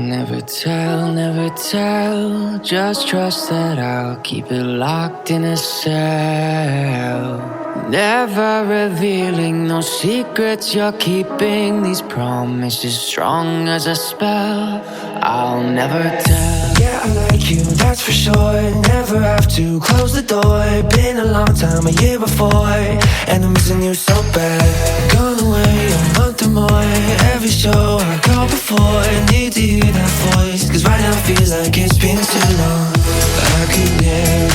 Never tell, never tell. Just trust that I'll keep it locked in a cell. Never revealing no secrets you're keeping. These promises strong as a spell. I'll never tell. Yeah, I like you, that's for sure. Never have to close the door. Been a long time, a year before, and I'm missing you so bad. Gone away a month or more. Every show I go before, I need to hear that voice, cause right now feels like it's been too long. I could never